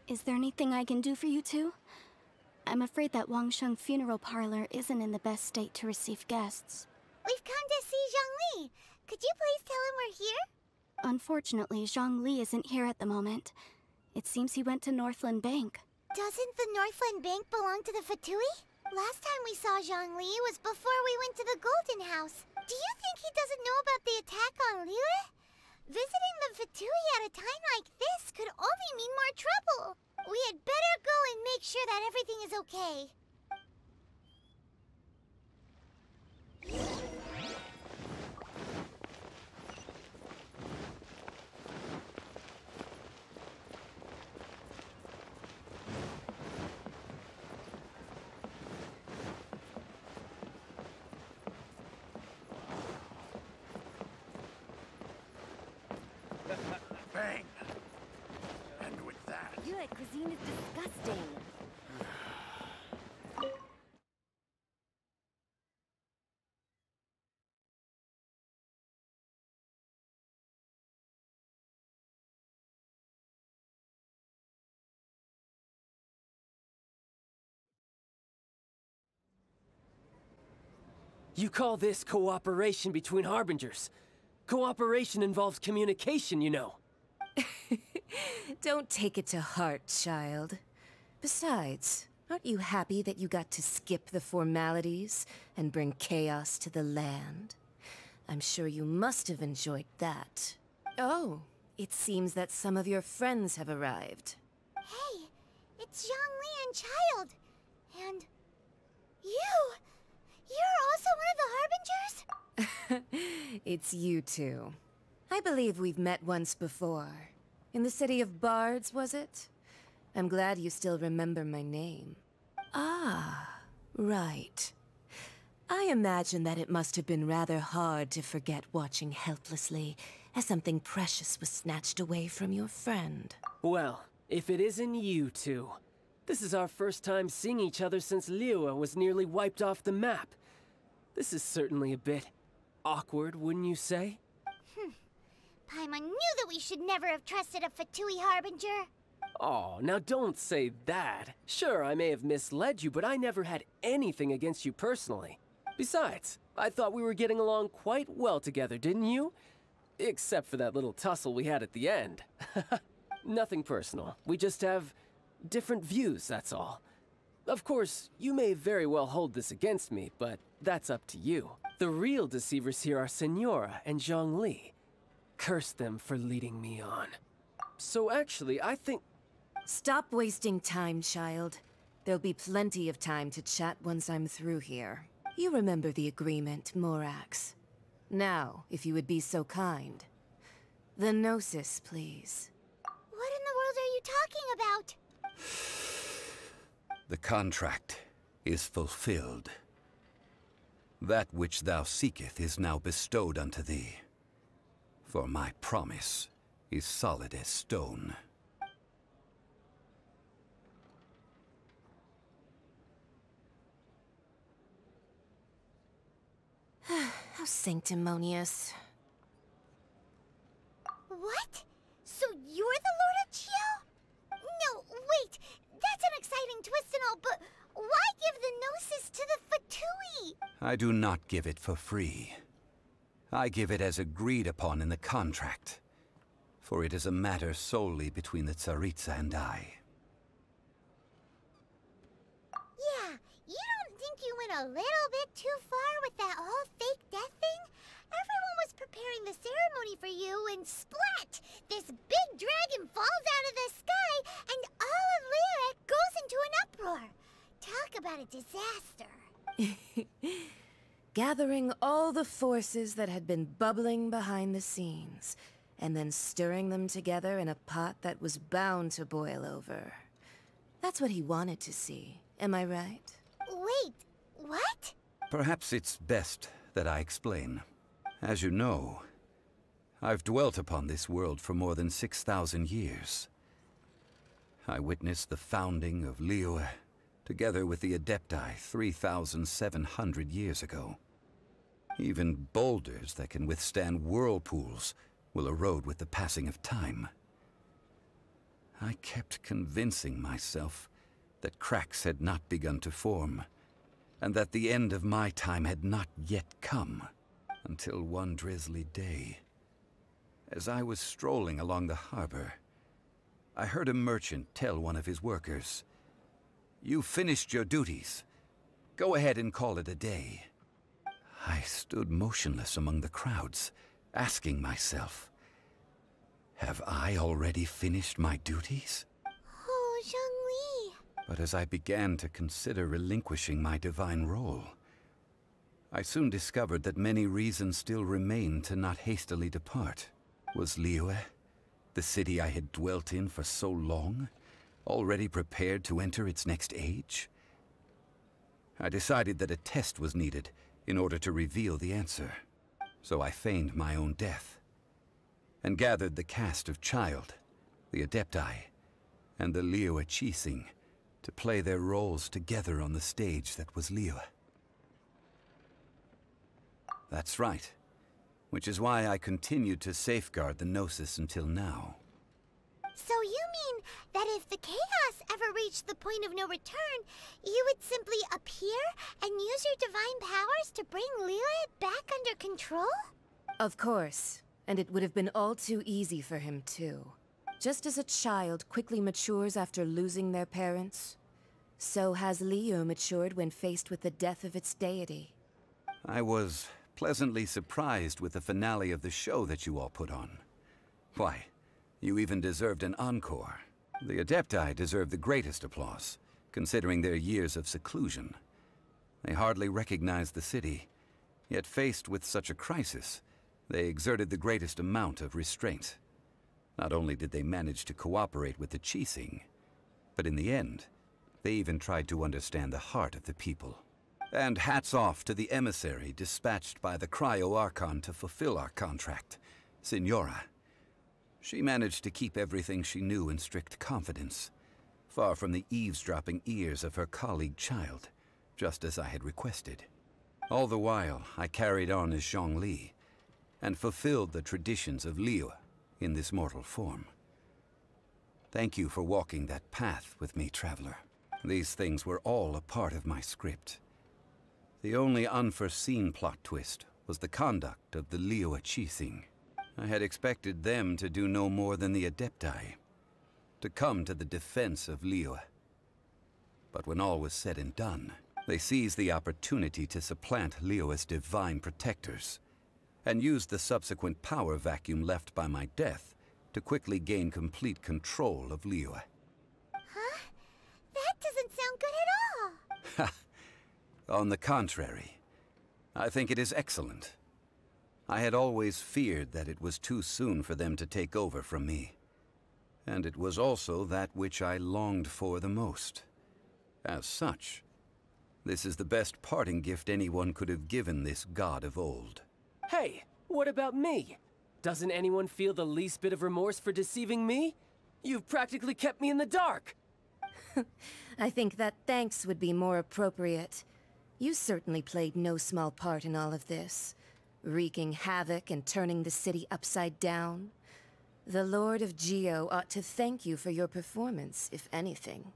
Is there anything I can do for you two? I'm afraid that Wangsheng funeral parlor isn't in the best state to receive guests. We've come to see Zhongli. Could you please tell him we're here? Unfortunately, Zhongli isn't here at the moment. It seems he went to Northland Bank. Doesn't the Northland Bank belong to the Fatui? Last time we saw Zhongli was before we went to the Golden House. Do you think he doesn't know about the attack on Liyue? Visiting the Fatui at a time like this could only mean more trouble. We had better go and make sure that everything is okay. Bang! And with that... Liyue cuisine is disgusting. You call this cooperation between Harbingers? Cooperation involves communication, you know. Don't take it to heart, child. Besides, aren't you happy that you got to skip the formalities and bring chaos to the land? I'm sure you must have enjoyed that. Oh, it seems that some of your friends have arrived. Hey, it's Zhongli and Child. And... you! You're also one of the Harbingers? It's you two. I believe we've met once before. In the city of Bards, was it? I'm glad you still remember my name. Ah, right. I imagine that it must have been rather hard to forget watching helplessly as something precious was snatched away from your friend. Well, if it isn't you two. This is our first time seeing each other since Liyue was nearly wiped off the map. This is certainly a bit awkward, wouldn't you say? Paimon knew that we should never have trusted a Fatui Harbinger. Oh, now don't say that. Sure, I may have misled you, but I never had anything against you personally. Besides, I thought we were getting along quite well together, didn't you? Except for that little tussle we had at the end. Nothing personal. We just have different views, that's all. Of course, you may very well hold this against me, but that's up to you. The real deceivers here are Senora and Zhongli. Curse them for leading me on. So actually, I think... Stop wasting time, child. There'll be plenty of time to chat once I'm through here. You remember the agreement, Morax. Now, if you would be so kind. The Gnosis, please. What in the world are you talking about? The contract is fulfilled. That which thou seeketh is now bestowed unto thee. For my promise is solid as stone. How sanctimonious. What? So you're the Lord of Chiao? No, wait. That's an exciting twist and all, but why give the Gnosis to the Fatui? I do not give it for free. I give it as agreed upon in the contract, for it is a matter solely between the Tsaritsa and I. Yeah, you don't think you went a little bit too far with that whole fake death thing? Everyone was preparing the ceremony for you, and splat! This big dragon falls out of the sky, and all of Liyue goes into an uproar. Talk about a disaster. Gathering all the forces that had been bubbling behind the scenes, and then stirring them together in a pot that was bound to boil over. That's what he wanted to see, am I right? Wait, what? Perhaps it's best that I explain. As you know, I've dwelt upon this world for more than 6,000 years. I witnessed the founding of Liyue, together with the Adepti 3,700 years ago. Even boulders that can withstand whirlpools will erode with the passing of time. I kept convincing myself that cracks had not begun to form, and that the end of my time had not yet come, until one drizzly day, as I was strolling along the harbor, I heard a merchant tell one of his workers, "You finished your duties. Go ahead and call it a day." I stood motionless among the crowds, asking myself, have I already finished my duties? Oh, Zhongli. But as I began to consider relinquishing my divine role, I soon discovered that many reasons still remained to not hastily depart. Was Liyue, the city I had dwelt in for so long, already prepared to enter its next age? I decided that a test was needed in order to reveal the answer. So I feigned my own death, and gathered the cast of Child, the Adepti, and the Liyue Qixing to play their roles together on the stage that was Liyue. That's right, which is why I continued to safeguard the Gnosis until now. So you mean that if the chaos ever reached the point of no return, you would simply appear and use your divine powers to bring Liyue back under control? Of course, and it would have been all too easy for him too. Just as a child quickly matures after losing their parents, so has Liyue matured when faced with the death of its deity. I was pleasantly surprised with the finale of the show that you all put on. Why, you even deserved an encore. The Adepti deserve the greatest applause, considering their years of seclusion. They hardly recognized the city, yet faced with such a crisis, they exerted the greatest amount of restraint. Not only did they manage to cooperate with the Qixing, but in the end, they even tried to understand the heart of the people. And hats off to the emissary dispatched by the Archon to fulfill our contract, Signora. She managed to keep everything she knew in strict confidence, far from the eavesdropping ears of her colleague Child, just as I had requested. All the while, I carried on as Zhongli, and fulfilled the traditions of Liyue in this mortal form. Thank you for walking that path with me, Traveler. These things were all a part of my script. The only unforeseen plot twist was the conduct of the Liyue Qixing. I had expected them to do no more than the Adepti, to come to the defense of Liyue. But when all was said and done, they seized the opportunity to supplant Liyue's divine protectors, and used the subsequent power vacuum left by my death to quickly gain complete control of Liyue. Huh? That doesn't sound good at all. On the contrary, I think it is excellent. I had always feared that it was too soon for them to take over from me. And it was also that which I longed for the most. As such, this is the best parting gift anyone could have given this god of old. Hey, what about me? Doesn't anyone feel the least bit of remorse for deceiving me? You've practically kept me in the dark. I think that thanks would be more appropriate. You certainly played no small part in all of this, wreaking havoc and turning the city upside down. The Lord of Geo ought to thank you for your performance, if anything.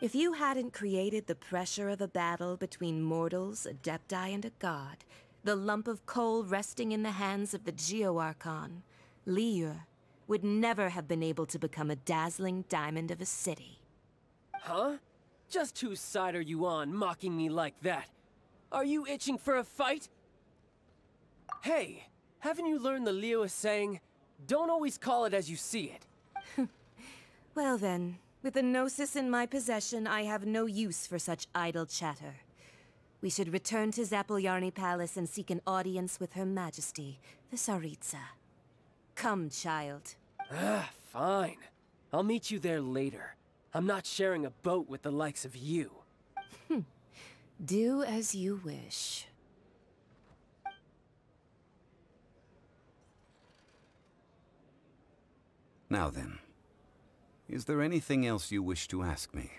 If you hadn't created the pressure of a battle between mortals, Adepti, and a god, the lump of coal resting in the hands of the Geo Archon, Liyue, would never have been able to become a dazzling diamond of a city. Huh? Just whose side are you on, mocking me like that? Are you itching for a fight? Hey, haven't you learned the Liyue saying, don't always call it as you see it? Well then, with the Gnosis in my possession, I have no use for such idle chatter. We should return to Zapoljarny Palace and seek an audience with Her Majesty, the Tsaritsa. Come, Child. Fine. I'll meet you there later. I'm not sharing a boat with the likes of you. Do as you wish. Now then, is there anything else you wish to ask me?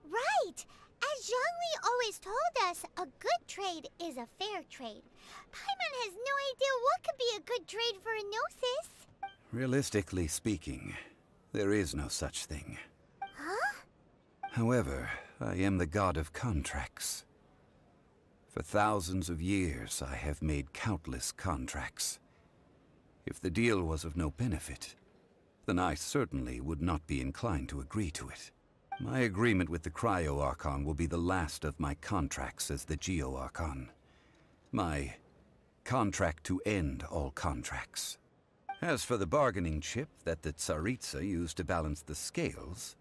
Right! As Zhongli always always told us a good trade is a fair trade. Paimon has no idea what could be a good trade for a Gnosis. Realistically speaking, there is no such thing. Huh? However, I am the god of contracts. For thousands of years, I have made countless contracts. If the deal was of no benefit, then I certainly would not be inclined to agree to it. My agreement with the Cryo-Archon will be the last of my contracts as the Geo-Archon. My contract to end all contracts. As for the bargaining chip that the Tsaritsa used to balance the scales,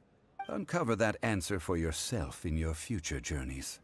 uncover that answer for yourself in your future journeys.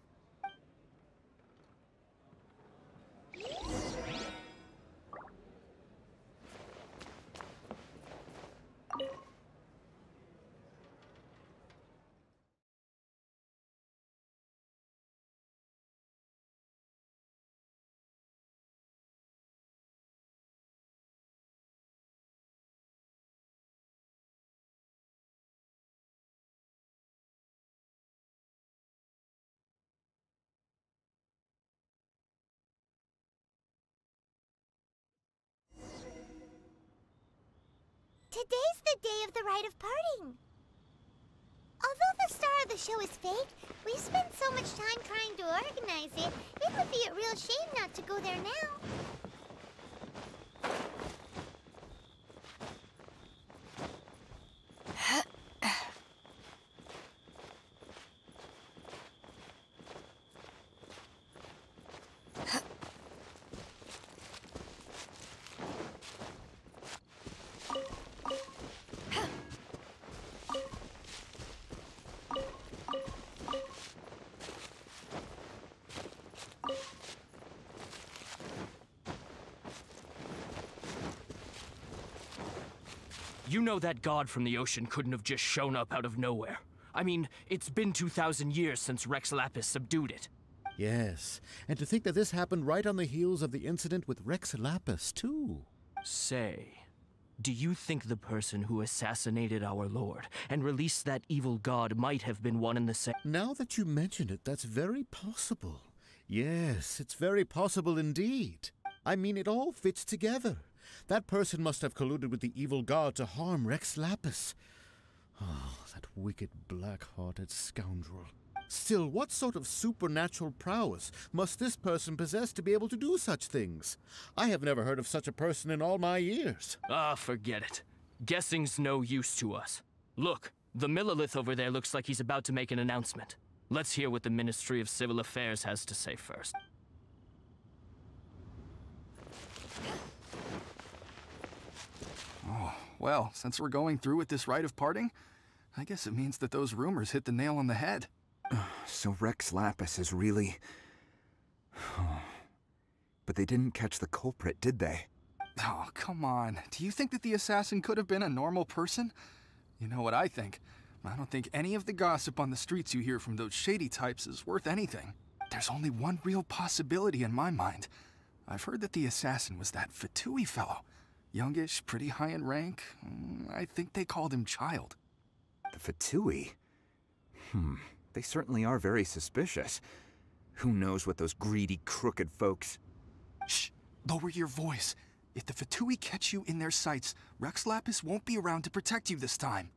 Today's the day of the rite of parting. Although the star of the show is fake, we've spent so much time trying to organize it, it would be a real shame not to go there now. You know that god from the ocean couldn't have just shown up out of nowhere. I mean, it's been 2,000 years since Rex Lapis subdued it. Yes, and to think that this happened right on the heels of the incident with Rex Lapis, too. Say, do you think the person who assassinated our lord and released that evil god might have been one and the same? Now that you mention it, that's very possible. Yes, it's very possible indeed. I mean, it all fits together. That person must have colluded with the evil god to harm Rex Lapis. Oh, that wicked, black-hearted scoundrel. Still, what sort of supernatural prowess must this person possess to be able to do such things? I have never heard of such a person in all my years. Ah, forget it. Guessing's no use to us. Look, the Millilith over there looks like he's about to make an announcement. Let's hear what the Ministry of Civil Affairs has to say first. Oh, well, since we're going through with this rite of parting, I guess it means that those rumors hit the nail on the head. So Rex Lapis is really... But they didn't catch the culprit, did they? Oh, come on. Do you think that the assassin could have been a normal person? You know what I think. I don't think any of the gossip on the streets you hear from those shady types is worth anything. There's only one real possibility in my mind. I've heard that the assassin was that Fatui fellow. Youngish, pretty high in rank. I think they called him Child. The Fatui? They certainly are very suspicious. Who knows what those greedy, crooked folks... Shh! Lower your voice. If the Fatui catch you in their sights, Rex Lapis won't be around to protect you this time.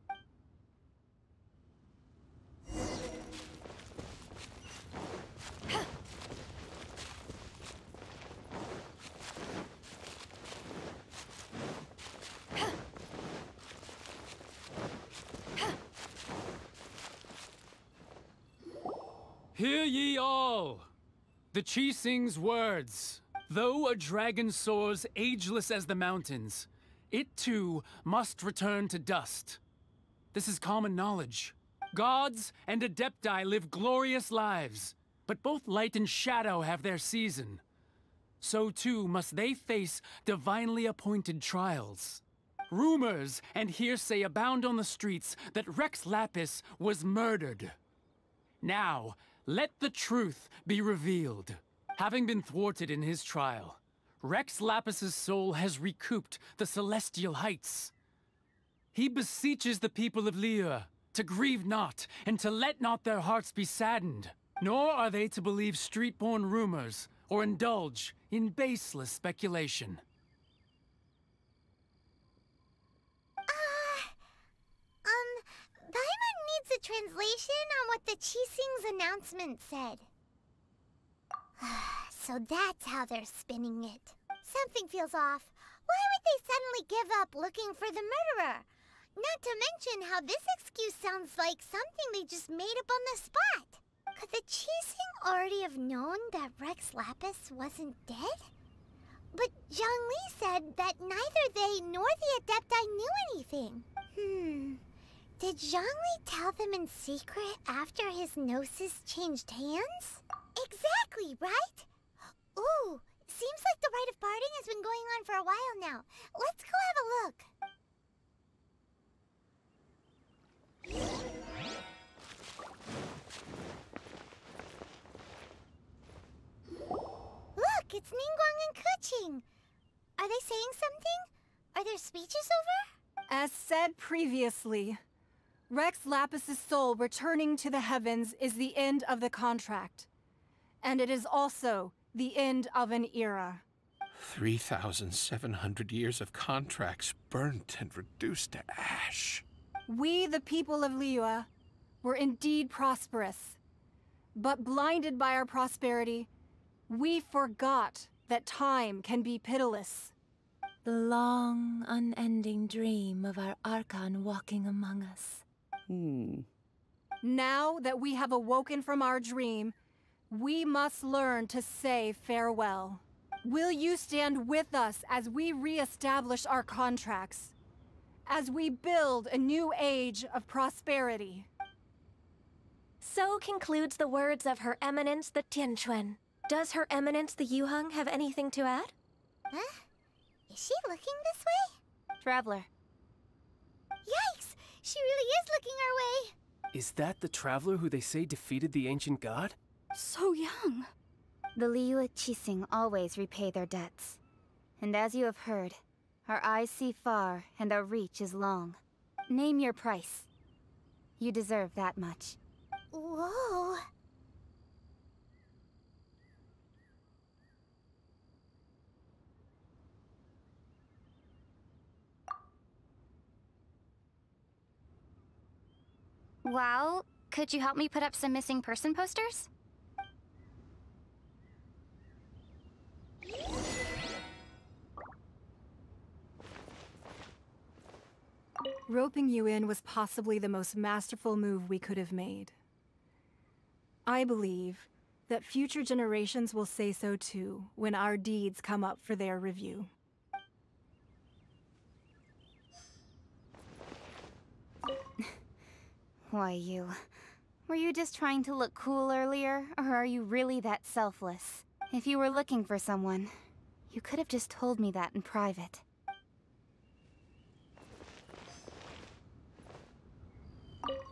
Hear ye all! The Chi sings words. Though a dragon soars ageless as the mountains, it too must return to dust. This is common knowledge. Gods and Adepti live glorious lives, but both light and shadow have their season. So too must they face divinely appointed trials. Rumors and hearsay abound on the streets that Rex Lapis was murdered. Now, let the truth be revealed. Having been thwarted in his trial, Rex Lapis's soul has recouped the celestial heights. He beseeches the people of Liyue to grieve not and to let not their hearts be saddened. Nor are they to believe street-born rumors or indulge in baseless speculation. Paimon needs a translation on what the Qixing's announcement said. So that's how they're spinning it. Something feels off. Why would they suddenly give up looking for the murderer? Not to mention how this excuse sounds like something they just made up on the spot. Could the Qixing already have known that Rex Lapis wasn't dead? But Zhongli said that neither they nor the Adepti knew anything. Did Zhongli tell them in secret after his gnosis changed hands? Exactly, right? Ooh, seems like the rite of parting has been going on for a while now. Let's go have a look. Look, it's Ningguang and Keqing. Are they saying something? Are their speeches over? As said previously, Rex Lapis's soul returning to the heavens is the end of the contract. And it is also the end of an era. 3,700 years of contracts burnt and reduced to ash. We, the people of Liyue, were indeed prosperous. But blinded by our prosperity, we forgot that time can be pitiless. The long, unending dream of our Archon walking among us. Now that we have awoken from our dream, we must learn to say farewell. Will you stand with us as we re-establish our contracts? As we build a new age of prosperity? So concludes the words of Her Eminence the Tianquan. Does Her Eminence the Yuheng have anything to add? Huh? Is she looking this way? Traveler. Yikes! She really is looking our way! Is that the traveler who they say defeated the ancient god? So young. The Liyue Qixing always repay their debts. And as you have heard, our eyes see far and our reach is long. Name your price. You deserve that much. Whoa. Well, could you help me put up some missing person posters? Roping you in was possibly the most masterful move we could have made. I believe that future generations will say so too when our deeds come up for their review. Why, you... Were you just trying to look cool earlier, or are you really that selfless? If you were looking for someone, you could have just told me that in private.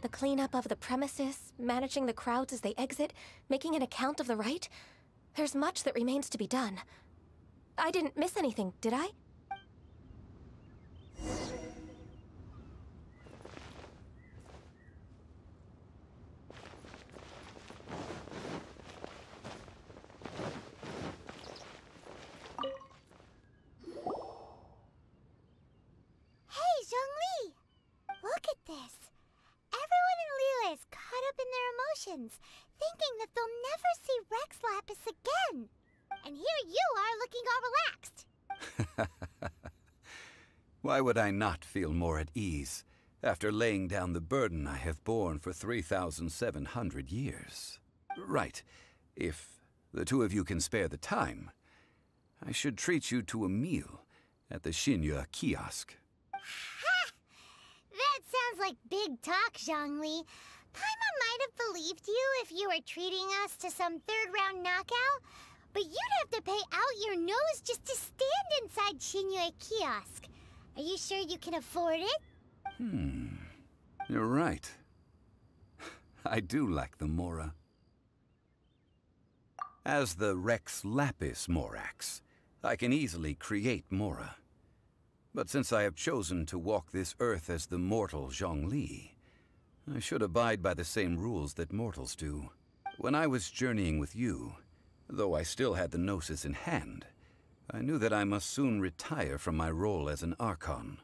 The cleanup of the premises, managing the crowds as they exit, making an account of the rite? There's much that remains to be done. I didn't miss anything, did I? Hey, Zhongli! Look at this. Everyone in Liyue is caught up in their emotions, thinking that they'll never see Rex Lapis again. And here you are looking all relaxed. Why would I not feel more at ease after laying down the burden I have borne for 3,700 years? Right. If the two of you can spare the time, I should treat you to a meal at the Liyue kiosk. Ha! That sounds like big talk, Zhongli. Paimon might have believed you if you were treating us to some third-round knockout, but you'd have to pay out your nose just to stand inside Liyue kiosk. Are you sure you can afford it? You're right. I do lack the Mora. As the Rex Lapis Morax, I can easily create Mora. But since I have chosen to walk this earth as the mortal Zhongli, I should abide by the same rules that mortals do. When I was journeying with you, though I still had the Gnosis in hand, I knew that I must soon retire from my role as an Archon.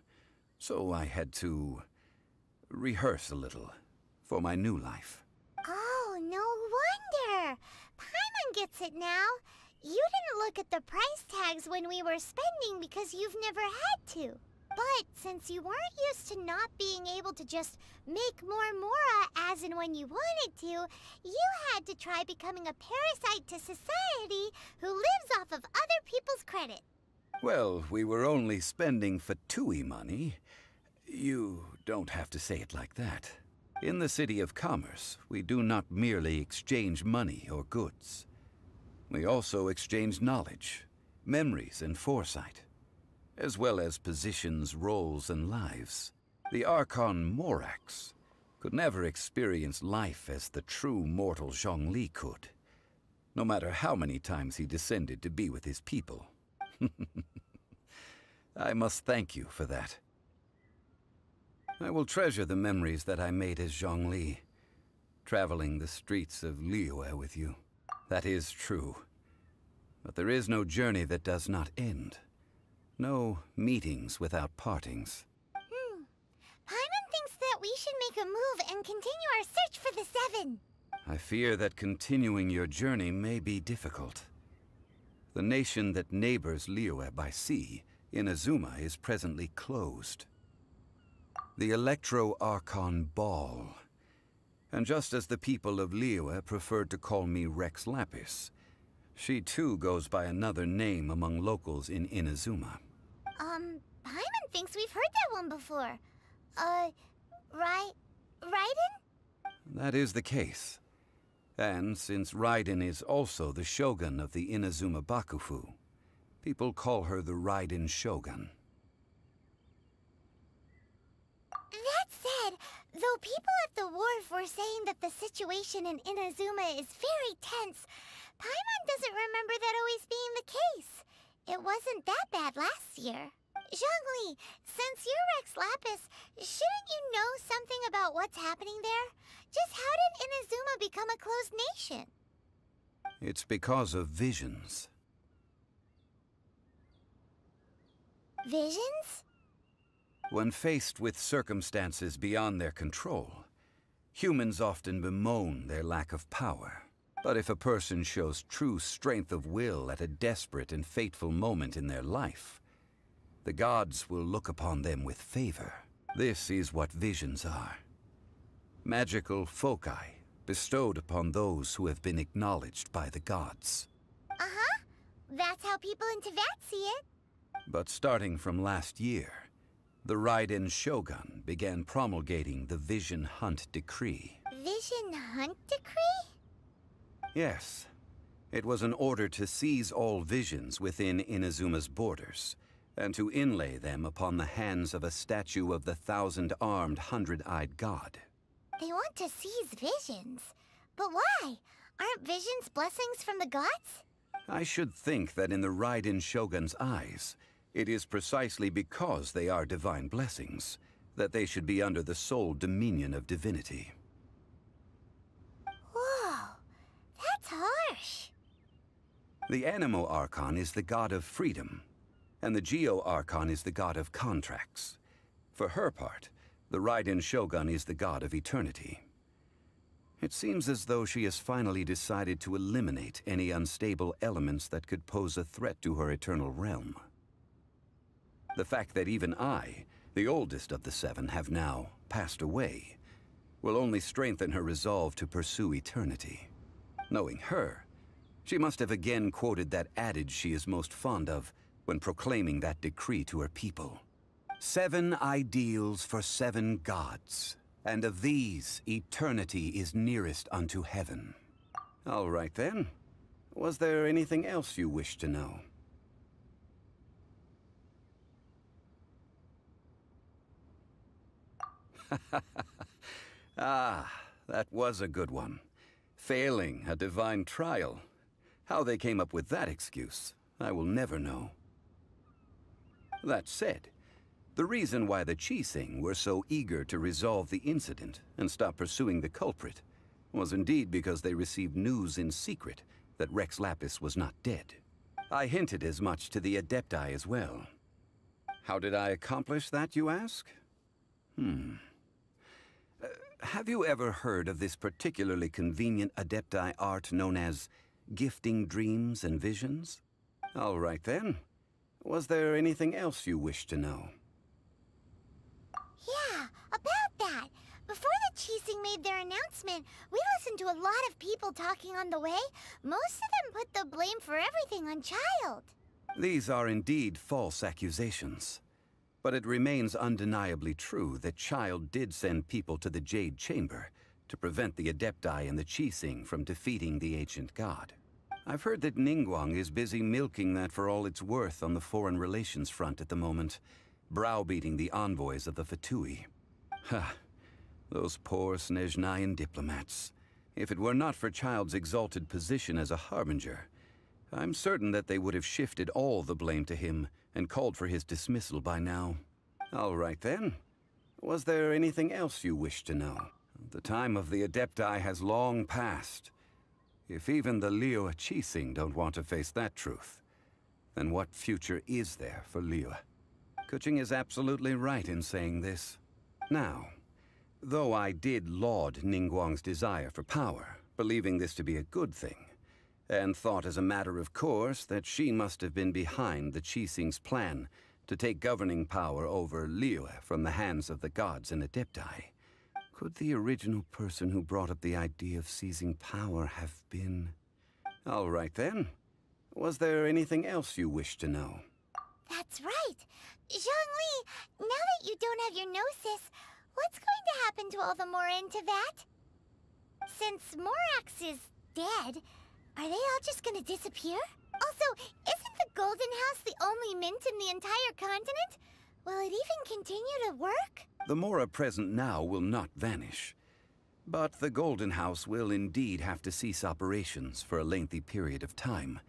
So I had to rehearse a little for my new life. Oh, no wonder. Paimon gets it now. You didn't look at the price tags when we were spending because you've never had to. But since you weren't used to not being able to just make more Mora as and when you wanted to, you had to try becoming a parasite to society who lives off of other people's credit. Well, we were only spending Fatui money. You don't have to say it like that. In the City of Commerce, we do not merely exchange money or goods. We also exchange knowledge, memories, and foresight, as well as positions, roles, and lives. The Archon Morax could never experience life as the true mortal Zhongli could, no matter how many times he descended to be with his people. I must thank you for that. I will treasure the memories that I made as Zhongli, traveling the streets of Liyue with you. That is true. But there is no journey that does not end. No meetings without partings. Paimon thinks that we should make a move and continue our search for the Seven. I fear that continuing your journey may be difficult. The nation that neighbors Liyue by sea, Inazuma, is presently closed. The Electro-Archon Ball. And just as the people of Liyue preferred to call me Rex Lapis, she too goes by another name among locals in Inazuma. Paimon thinks we've heard that one before. Raiden? That is the case. And since Raiden is also the Shogun of the Inazuma Bakufu, people call her the Raiden Shogun. That said, though people at the wharf were saying that the situation in Inazuma is very tense, Paimon doesn't remember that always being the case. It wasn't that bad last year. Zhongli, since you're Rex Lapis, shouldn't you know something about what's happening there? Just how did Inazuma become a closed nation? It's because of visions. Visions? When faced with circumstances beyond their control, humans often bemoan their lack of power. But if a person shows true strength of will at a desperate and fateful moment in their life, the gods will look upon them with favor. This is what visions are. Magical foci bestowed upon those who have been acknowledged by the gods. Uh-huh. That's how people in Teyvat see it. But starting from last year, the Raiden Shogun began promulgating the Vision Hunt Decree. Vision Hunt Decree? Yes. It was an order to seize all visions within Inazuma's borders, and to inlay them upon the hands of a statue of the 1,000-armed, 100-eyed god. They want to seize visions. But why? Aren't visions blessings from the gods? I should think that in the Raiden Shogun's eyes, it is precisely because they are divine blessings that they should be under the sole dominion of divinity. Whoa, that's harsh. The Animo Archon is the god of freedom, and the Geo Archon is the god of contracts. For her part, the Raiden Shogun is the god of eternity. It seems as though she has finally decided to eliminate any unstable elements that could pose a threat to her eternal realm. The fact that even I, the oldest of the seven, have now passed away, will only strengthen her resolve to pursue eternity. Knowing her, she must have again quoted that adage she is most fond of when proclaiming that decree to her people. 7 ideals for 7 gods, and of these, eternity is nearest unto heaven. All right then. Was there anything else you wish to know? Ah, that was a good one. Failing a divine trial. How they came up with that excuse, I will never know. That said, the reason why the Qixing were so eager to resolve the incident and stop pursuing the culprit was indeed because they received news in secret that Rex Lapis was not dead. I hinted as much to the Adepti as well. How did I accomplish that, you ask? Have you ever heard of this particularly convenient Adepti art known as gifting dreams and visions? All right then. Was there anything else you wish to know? Yeah, about that. Before the Qixing made their announcement, we listened to a lot of people talking on the way. Most of them put the blame for everything on Child. These are indeed false accusations. But it remains undeniably true that Child did send people to the Jade Chamber to prevent the Adepti and the Qixing from defeating the ancient god. I've heard that Ningguang is busy milking that for all it's worth on the foreign relations front at the moment, browbeating the envoys of the Fatui. Ha! Those poor Snezhnayan diplomats. If it were not for Child's exalted position as a harbinger, I'm certain that they would have shifted all the blame to him and called for his dismissal by now. All right then. Was there anything else you wish to know? The time of the Adepti has long passed. If even the Liyue Qixing don't want to face that truth, then what future is there for Liyue? Kuching is absolutely right in saying this. Now, though I did laud Ningguang's desire for power, believing this to be a good thing, and thought as a matter of course that she must have been behind the Qixing's plan to take governing power over Liyue from the hands of the gods and Adepti, could the original person who brought up the idea of seizing power have been... All right then. Was there anything else you wish to know? That's right. Zhongli, now that you don't have your gnosis, what's going to happen to all the Mora in Teyvat? Since Morax is dead, are they all just gonna disappear? Also, isn't the Golden House the only mint in the entire continent? Will it even continue to work? The Mora present now will not vanish. But the Golden House will indeed have to cease operations for a lengthy period of time,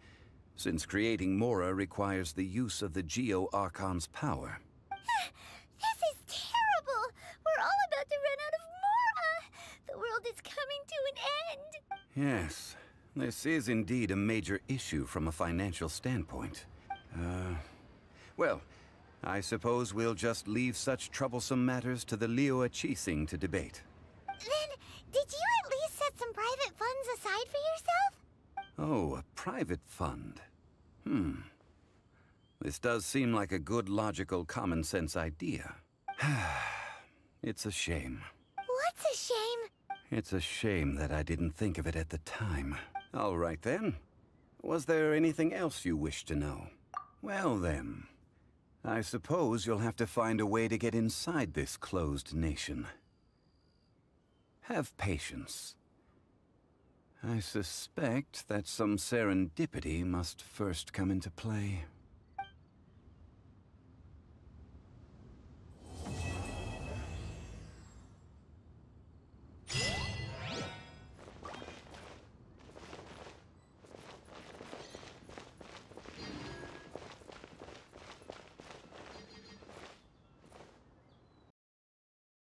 since creating Mora requires the use of the Geo-Archon's power. This is terrible! We're all about to run out of Mora! The world is coming to an end! Yes, this is indeed a major issue from a financial standpoint. Well, I suppose we'll just leave such troublesome matters to the Liyue Qixing to debate. Then, did you at least set some private funds aside for yourself? Oh, a private fund. This does seem like a good, logical, common-sense idea. It's a shame. What's a shame? It's a shame that I didn't think of it at the time. All right then. Was there anything else you wish to know? Well then, I suppose you'll have to find a way to get inside this closed nation. Have patience. I suspect that some serendipity must first come into play.